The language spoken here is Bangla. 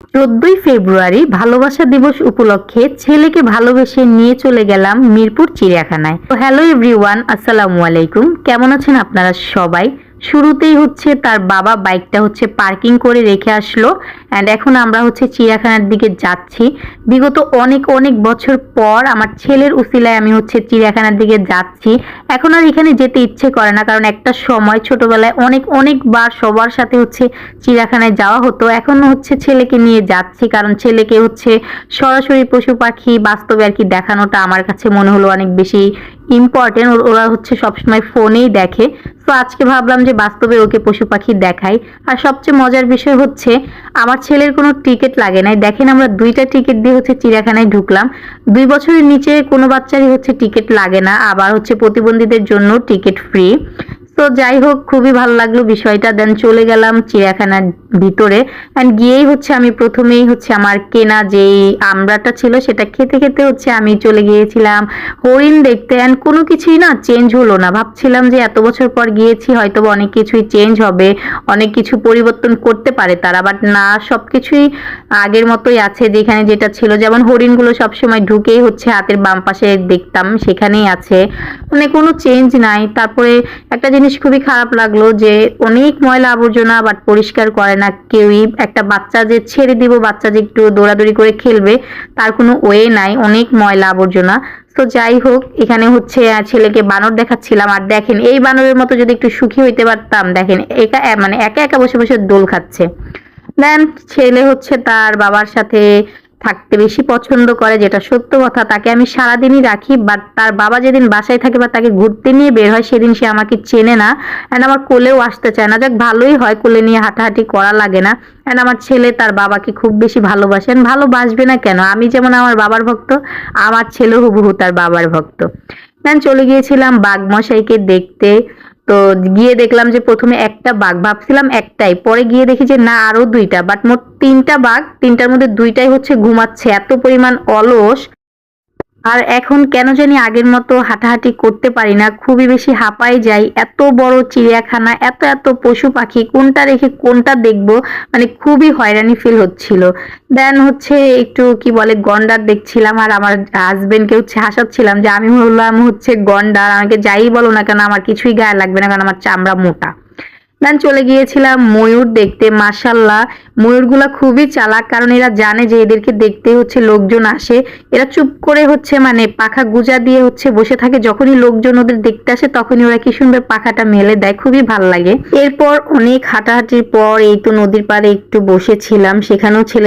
14ই ফেব্রুয়ারি ভালোবাসা দিবস উপলক্ষে ছেলেকে ভালোবেসে নিয়ে চলে গেলাম মিরপুর চিড়িয়াখানায়। তো হ্যালো এভরিওয়ান, আসসালামু আলাইকুম। কেমন আছেন আপনারা সবাই? শুরুতেই তার বাবা বাইকটা পার্কিং করে রেখে আসলো অ্যান্ড এখন আমরা চিড়িয়াখানার দিকে যাচ্ছি। বিগত অনেক অনেক বছর পর আমার ছেলের উসিলায় আমি চিড়িয়াখানার দিকে যাচ্ছি। এখন আর এখানে যেতে ইচ্ছে করে না, কারণ একটা সময় ছোটবেলায় অনেক অনেকবার সবার সাথে চিড়িয়াখানায় যাওয়া হতো। এখন ছেলেকে নিয়ে যাচ্ছি, কারণ ছেলেকে সরাসরি পশু পাখি বাস্তবে আর কি দেখানোটা আমার কাছে মনে হলো অনেক বেশি ইম্পর্টেন্ট। ওরা সবসময় ফোনেই দেখে, তো আজকে ভাবলাম যে বাস্তবে ওকে পশু পাখি দেখাই। আর সবচেয়ে মজার বিষয় আমার ছেলের কোনো টিকিট লাগে নাই। দেখেন, আমরা 2টা টিকিট দিয়ে চিড়িয়াখানায় ঢুকলাম। 2 বছরের নিচে কোনো বাচ্চারই টিকিট লাগে না, আবার প্রতিবন্ধীদের জন্য টিকিট ফ্রি। তো যাই হোক, খুবই ভালো লাগলো বিষয়টা। দেন চলে গেলাম চিড়িয়াখানার ভিতরে অ্যান্ড গিয়েই আমি প্রথমেই আমার কেনা যেই আমড়াটা ছিল সেটা খেতে খেতে আমি চলে গিয়েছিলাম হরিণ দেখতে। অ্যান্ড কোনো কিছুই না চেঞ্জ হলো না। ভাবছিলাম যে এত বছর পর গিয়েছি, হয়তো অনেক কিছুই চেঞ্জ হবে, অনেক কিছু পরিবর্তন করতে পারে তারা, বাট না, সবকিছুই আগের মতোই আছে যেখানে যেটা ছিল। যেমন হরিণগুলো সবসময় ঢুকেই হাতের বাম পাশে দেখতাম, সেখানেই আছে, মানে কোনো চেঞ্জ নাই। তারপরে একটা জিনিস খুবই খারাপ লাগলো যে অনেক ময়লা আবর্জনা, বাট পরিষ্কার করে না কেউই। একটা বাচ্চা যে ছেড়ে দিব, বাচ্চা যে একটু দৌড়াদৌড়ি করে খেলবে, তার কোনো ওয়ে নাই, অনেক ময়লা আবর্জনা। তো যাই হোক, এখানে ছেলেকে বানর দেখাচ্ছিলাম। আর দেখেন, এই বানরের মতো যদি একটু সুখী হইতে পারতাম। দেখেন, একা মানে একা একা বসে বসে দোল খাচ্ছে। দেন ছেলে তার বাবার সাথে থাকতে বেশি পছন্দ করে, যেটা সত্য কথা। তাকে আমি সারাদিনই রাখি, বাট তার বাবা যেদিন বাসায় থাকে বা তাকে ঘুরতে নিয়ে বের হয়, সেদিন সে আমাকে চেনে না অ্যান্ড আমার কোলেও আসতে চায় না। যাক, ভালোই হয়, কোলে নিয়ে হাঁটাহাঁটি করা লাগে না। অ্যান্ড আমার ছেলে তার বাবাকে খুব বেশি ভালোবাসেন। ভালোবাসবে না কেন? আমি যেমন আমার বাবার ভক্ত, আমার ছেলে হুবহু তার বাবার ভক্ত। দেন চলে গিয়েছিলাম বাঘমশাইকে দেখতে। তো গিয়ে দেখলাম যে প্রথমে একটা বাঘ, ভাবছিলাম একটাই, পরে গিয়ে দেখি যে না, আরো 2টা, বাট মোট 3টা বাঘ। 3টার মধ্যে 2টাই ঘুমাচ্ছে, এত পরিমাণ অলস। আর এখন কেন জানি আগের মতো হাঁটাহাঁটি করতে পারি না, খুবই বেশি হাঁপাই যাই। এত বড় চিড়িয়াখানা, এত এত পশু পাখি, কোনটা রেখে কোনটা দেখবো, মানে খুবই হয়রানি ফিল হচ্ছিল। দেন একটু কি বলে গন্ডার দেখছিলাম, আর আমার হাজবেন্ডকে হাসাচ্ছিলাম যে আমি বললাম গন্ডার, আমাকে যাই বলো না কেন আমার কিছুই গায়ে লাগবে না, কারণ আমার চামড়া মোটা। দেন চলে গিয়েছিলাম ময়ূর দেখতে। মাশাল্লাহ, ময়ূরগুলা খুবই চালাক, কারণ এরা জানে যে এদেরকে দেখতে লোকজন আসে। এরা চুপ করে মানে পাখা গুজা দিয়ে বসে থাকে। যখনই লোকজন ওদের দেখতে আসে, তখনই ওরা কি সুন্দর পাখাটা মেলে দেয়, খুবই ভালো লাগে। এরপর অনেক হাঁটাহাঁটির পর এই তো নদীর পাড়ে একটু বসেছিলাম, সেখানেও ছেলে